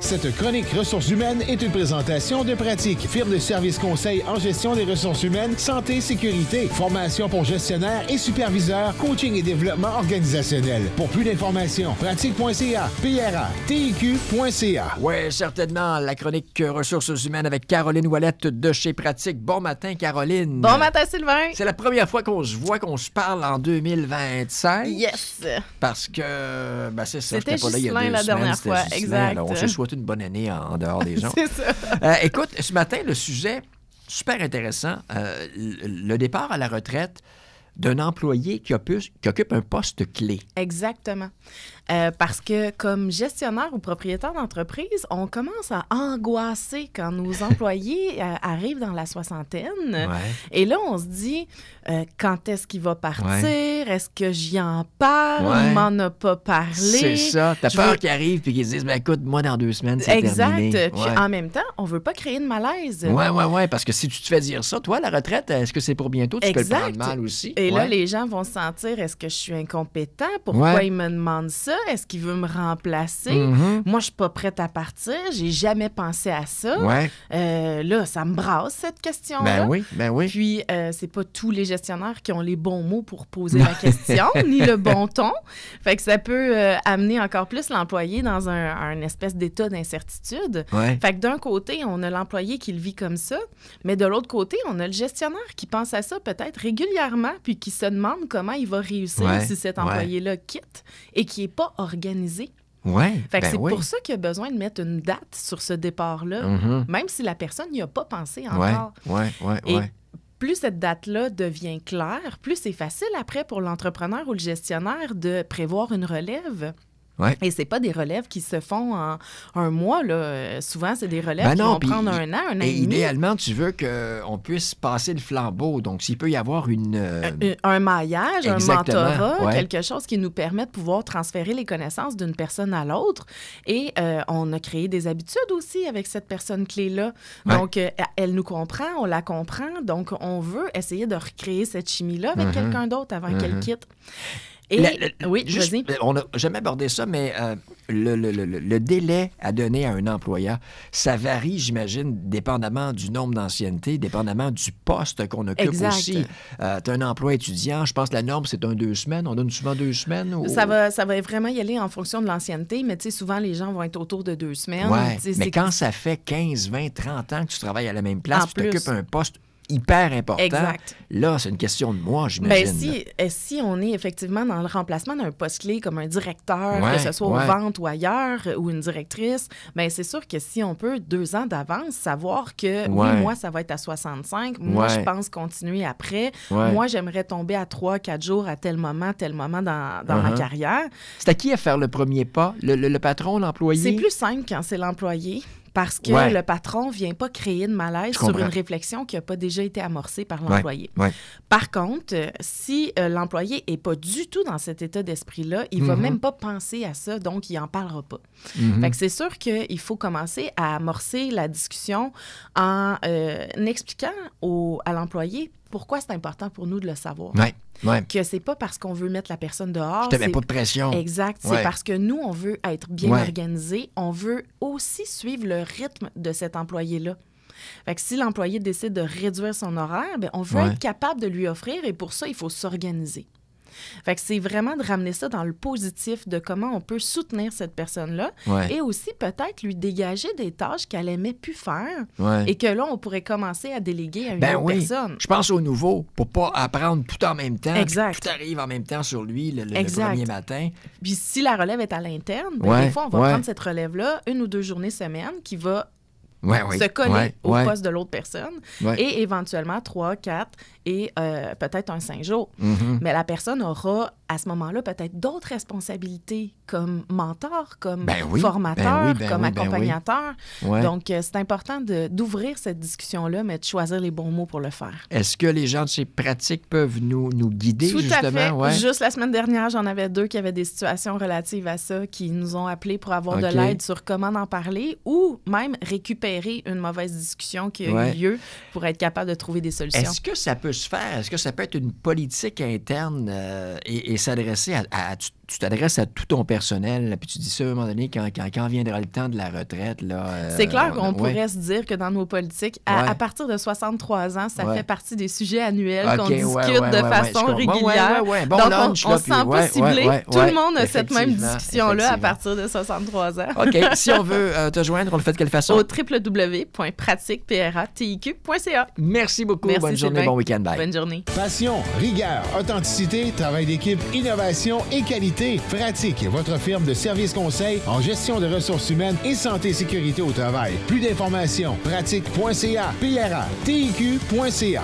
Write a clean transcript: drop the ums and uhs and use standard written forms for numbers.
Cette chronique ressources humaines est une présentation de Pratique, firme de services conseil en gestion des ressources humaines, santé, sécurité, formation pour gestionnaires et superviseurs, coaching et développement organisationnel. Pour plus d'informations, pratique.ca, PRA-TIQ.ca. Oui, certainement, la chronique ressources humaines avec Caroline Ouellette de chez Pratique. Bon matin, Caroline. Bon matin, Sylvain. C'est la première fois qu'on se voit, qu'on se parle en 2025. Yes. Parce que, ben c'est ça, c'était j'étais pas là il y a 2 semaines. la dernière fois, Ghislain, exact. alors, on se souhaite une bonne année en dehors des gens. C'est ça. Écoute, ce matin, le sujet, super intéressant, le départ à la retraite d'un employé qui occupe un poste clé. Exactement. Parce que comme gestionnaire ou propriétaire d'entreprise, on commence à angoisser quand nos employés arrivent dans la soixantaine. Ouais. Et là, on se dit, quand est-ce qu'il va partir? Ouais. Est-ce que j'y en parle? Ouais. On m'en a pas parlé. C'est ça. T'as Je peur veux- qu'ils arrivent et qu'ils se disent, ben écoute, moi, dans 2 semaines, c'est Exact. terminé. Puis Ouais. en même temps, on veut pas créer de malaise. Oui, parce que si tu te fais dire ça, toi, la retraite, est-ce que c'est pour bientôt? Tu peux le Exact. prendre mal aussi. Et là, Ouais. les gens vont se sentir, est-ce que je suis incompétent? Pourquoi Ouais. il me demande ça? Est-ce qu'il veut me remplacer? Mhm. Moi, je suis pas prête à partir. J'ai jamais pensé à ça. Ouais. Là, ça me brasse, cette question-là. Ben oui. Puis, c'est pas tous les gestionnaires qui ont les bons mots pour poser la question, ni le bon ton. Fait que ça peut amener encore plus l'employé dans un espèce d'état d'incertitude. Ouais. Fait que d'un côté, on a l'employé qui le vit comme ça, mais de l'autre côté, on a le gestionnaire qui pense à ça peut-être régulièrement, puis qui se demande comment il va réussir Ouais, si cet ouais. employé-là quitte et qui n'est pas organisé. Ouais. Fait que ben c'est oui. pour ça qu'il y a besoin de mettre une date sur ce départ-là, Mhm. même si la personne n'y a pas pensé Ouais, encore. Et ouais. plus cette date-là devient claire, plus c'est facile après pour l'entrepreneur ou le gestionnaire de prévoir une relève. Ouais. Et c'est pas des relèves qui se font en un mois, là. Souvent, c'est des relèves Ben qui non, vont puis prendre un an Et et demi. idéalement, tu veux qu'on puisse passer le flambeau. Donc, s'il peut y avoir une... Un maillage, Exactement, un mentorat, ouais. quelque chose qui nous permet de pouvoir transférer les connaissances d'une personne à l'autre. Et on a créé des habitudes aussi avec cette personne clé-là. Ouais. Donc, elle nous comprend, on la comprend. Donc, on veut essayer de recréer cette chimie-là avec quelqu'un d'autre avant qu'elle quitte. Et oui, juste, vas-y. on n'a jamais abordé ça, mais le délai à donner à un employeur, ça varie, j'imagine, dépendamment du nombre d'ancienneté, dépendamment du poste qu'on occupe Exact. aussi. Tu as un emploi étudiant, je pense que la norme, c'est 2 semaines. On donne souvent 2 semaines? Ou... Ça va vraiment y aller en fonction de l'ancienneté, mais tu sais, souvent, les gens vont être autour de 2 semaines. Ouais, Tu sais, mais c'est- quand ça fait 15, 20, 30 ans que tu travailles à la même place, En puis tu plus. occupes un poste hyper important, Exact. là, c'est une question de moi, Ben, j'imagine. si on est effectivement dans le remplacement d'un poste clé comme un directeur, Ouais, que ce soit ouais. aux ventes ou ailleurs, ou une directrice, ben c'est sûr que si on peut, 2 ans d'avance, savoir que, Ouais. oui, moi, ça va être à 65, moi, Ouais. je pense continuer après, Ouais. moi, j'aimerais tomber à 3-4 jours à tel moment dans ma Uh-huh. carrière. C'est à qui à faire le premier pas? Le patron, l'employé? C'est plus simple quand c'est l'employé. Parce que Ouais. le patron ne vient pas créer de malaise Je sur comprends. une réflexion qui n'a pas déjà été amorcée par l'employé. Ouais. Par contre, si l'employé n'est pas du tout dans cet état d'esprit-là, il ne va même pas penser à ça, donc il n'en parlera pas. Fait que c'est sûr qu'il faut commencer à amorcer la discussion en expliquant à l'employé pourquoi c'est important pour nous de le savoir. Ouais. Que c'est pas parce qu'on veut mettre la personne dehors. Je te mets c'est- pas de pression. Exact. C'est Ouais. parce que nous, on veut être bien Ouais. organisé. On veut aussi suivre le rythme de cet employé-là. Fait que si l'employé décide de réduire son horaire, bien, on veut Ouais. être capable de lui offrir et pour ça, il faut s'organiser. Fait que c'est vraiment de ramener ça dans le positif de comment on peut soutenir cette personne-là Ouais. et aussi peut-être lui dégager des tâches qu'elle aimait plus faire Ouais. et que là, on pourrait commencer à déléguer à une Ben autre oui. personne. Je pense au nouveau pour pas apprendre tout en même temps. Exact. Tout arrive en même temps sur lui le Exact. premier matin. Puis si la relève est à l'interne, ben, Ouais, des fois, on va ouais. prendre cette relève-là 1 ou 2 journées semaine qui va Ouais, se coller ouais, au ouais. poste de l'autre personne Ouais. et éventuellement 3, 4 et peut-être un 5 jours. Mhm. Mais la personne aura à ce moment-là peut-être d'autres responsabilités comme mentor, comme Ben oui, formateur, ben oui, comme ben oui. accompagnateur. Ouais. Donc, c'est important d'ouvrir cette discussion-là, mais de choisir les bons mots pour le faire. Est-ce que les gens de chez Pratique peuvent nous guider, Tout justement? à fait. Ouais. Juste la semaine dernière, j'en avais 2 qui avaient des situations relatives à ça, qui nous ont appelés pour avoir OK. de l'aide sur comment en parler ou même récupérer une mauvaise discussion qui a Ouais. eu lieu pour être capable de trouver des solutions. Est-ce que ça peut se faire? Est-ce que ça peut être une politique interne et s'adresser à tu t'adresses à tout ton personnel, puis tu dis ça à un moment donné, quand viendra le temps de la retraite. Là, c'est clair qu'on pourrait se dire que dans nos politiques, à partir de 63 ans, ça fait partie des sujets annuels qu'on discute de façon régulière. Bon donc, lunch, on ne se sent pas ciblé. Tout le monde a cette même discussion-là à partir de 63 ans. OK. Si on veut te joindre, on le fait de quelle façon? Au www.pratiquepratic.ca. Merci beaucoup. Bonne journée, bon week-end. Bye. Bonne journée. Passion, rigueur, authenticité, travail d'équipe, innovation et qualité. Pratique, votre firme de services conseils en gestion de ressources humaines et santé et sécurité au travail. Plus d'informations, pratique.ca, PRA, TIQ.ca.